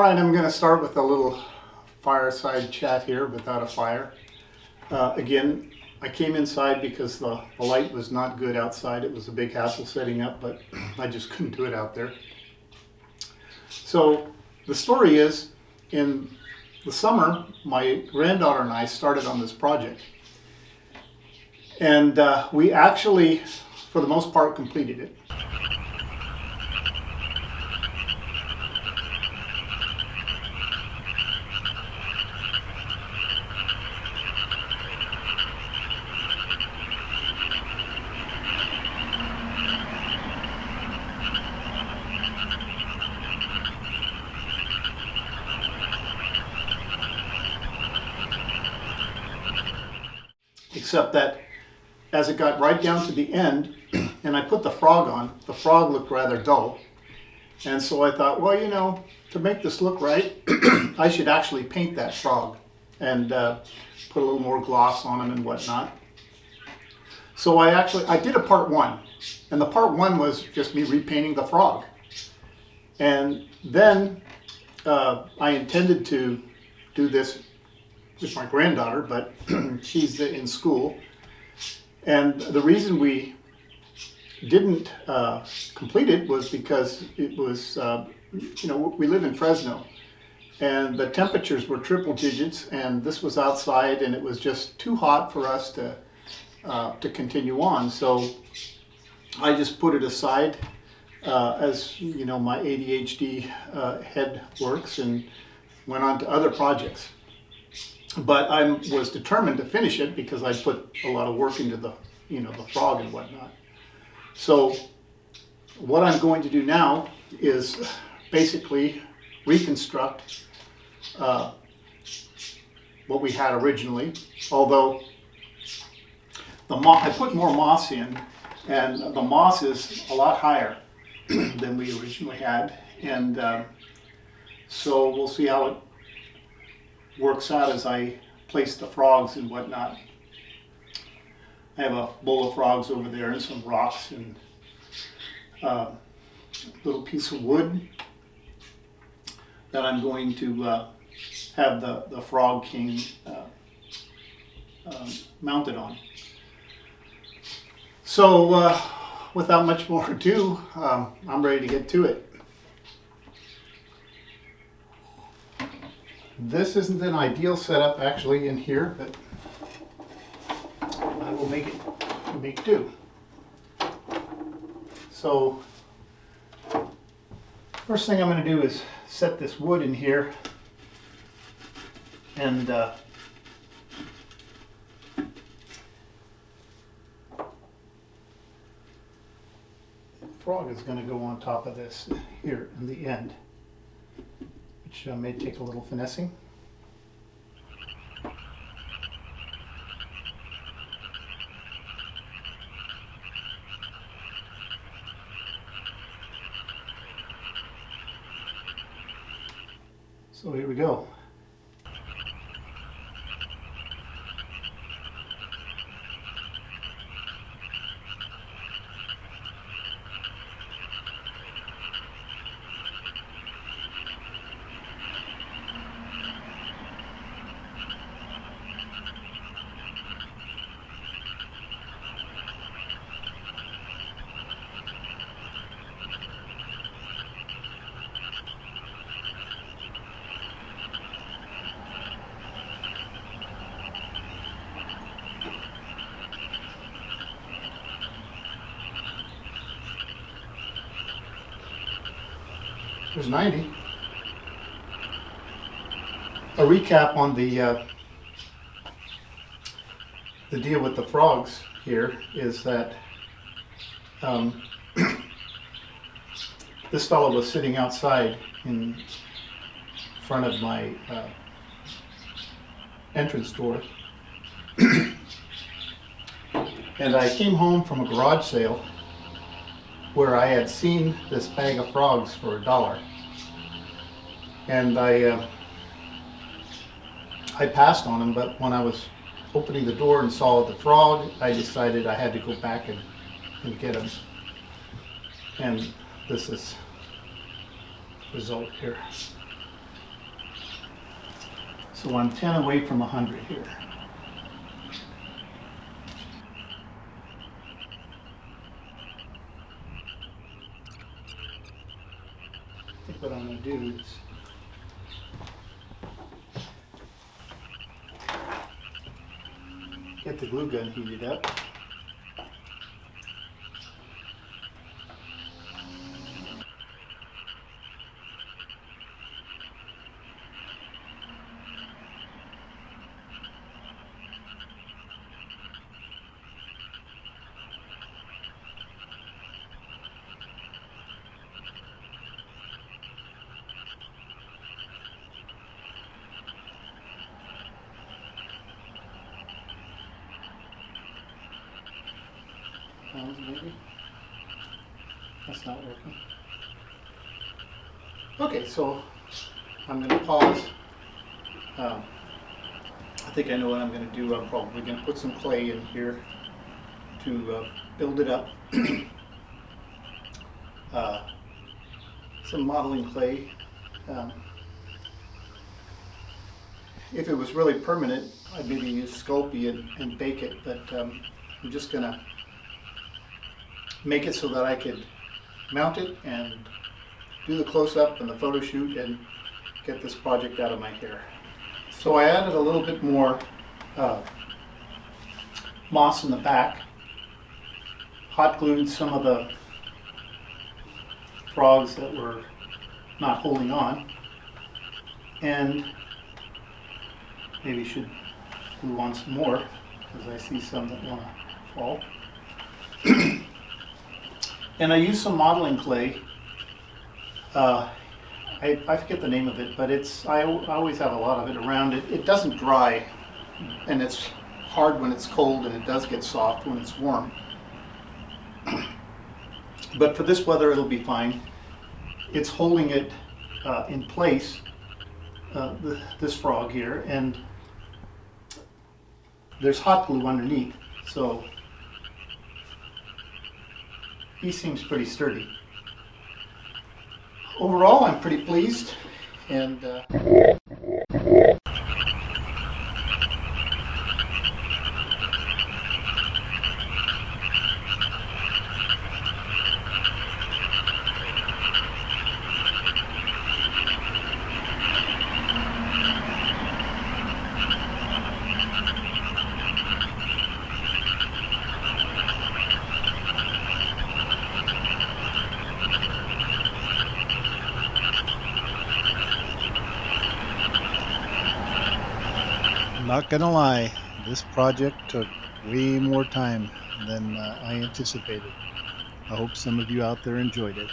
All right, I'm going to start with a little fireside chat here without a fire. Again, I came inside because the light was not good outside. It was a big hassle setting up, but I just couldn't do it out there. So the story is, in the summer, my granddaughter and I started on this project. And we actually, for the most part, completed it. Except that as it got right down to the end and I put the frog on, the frog looked rather dull. And so I thought, well, you know, to make this look right, I should actually paint that frog and put a little more gloss on him and whatnot. So I did a part one, and the part one was just me repainting the frog. And then I intended to do this with my granddaughter, but she's in school. And the reason we didn't complete it was because it was, we live in Fresno, and the temperatures were triple digits, and this was outside, and it was just too hot for us to continue on. So I just put it aside as, you know, my ADHD head works, and went on to other projects. But I was determined to finish it because I put a lot of work into the frog and whatnot. So what I'm going to do now is basically reconstruct what we had originally. Although I put more moss in, and the moss is a lot higher than we originally had, and so we'll see how it works out as I place the frogs and whatnot. I have a bowl of frogs over there and some rocks and a little piece of wood that I'm going to have the Frog King mounted on. So without much more ado, I'm ready to get to it. This isn't an ideal setup actually in here, but I will make do. So first thing I'm going to do is set this wood in here, and the frog is going to go on top of this here in the end, which may take a little finessing. So here we go. There's 90. A recap on the deal with the frogs here is that this fellow was sitting outside in front of my entrance door, and I came home from a garage sale where I had seen this bag of frogs for $1. And I passed on them, but when I was opening the door and saw the frog, I decided I had to go back and get him. And this is the result here. So I'm 10 away from 100 here. I think what I'm going to do is get the glue gun heated up. Maybe that's not working. Okay, so I'm going to pause. I think I know what I'm going to do. I'm probably going to put some clay in here to build it up. Some modeling clay. If it was really permanent, I'd maybe use Sculpey and bake it, but I'm just going to make it so that I could mount it and do the close-up and the photo shoot and get this project out of my hair. So I added a little bit more moss in the back, hot glued some of the frogs that were not holding on, and maybe should glue on some more because I see some that want to fall. And I used some modeling clay. I forget the name of it, but I always have a lot of it around it. It doesn't dry, and it's hard when it's cold, and it does get soft when it's warm. But for this weather, it'll be fine. It's holding it in place, this frog here, and there's hot glue underneath, so he seems pretty sturdy. Overall, I'm pretty pleased, and not gonna lie, this project took way more time than I anticipated. I hope some of you out there enjoyed it.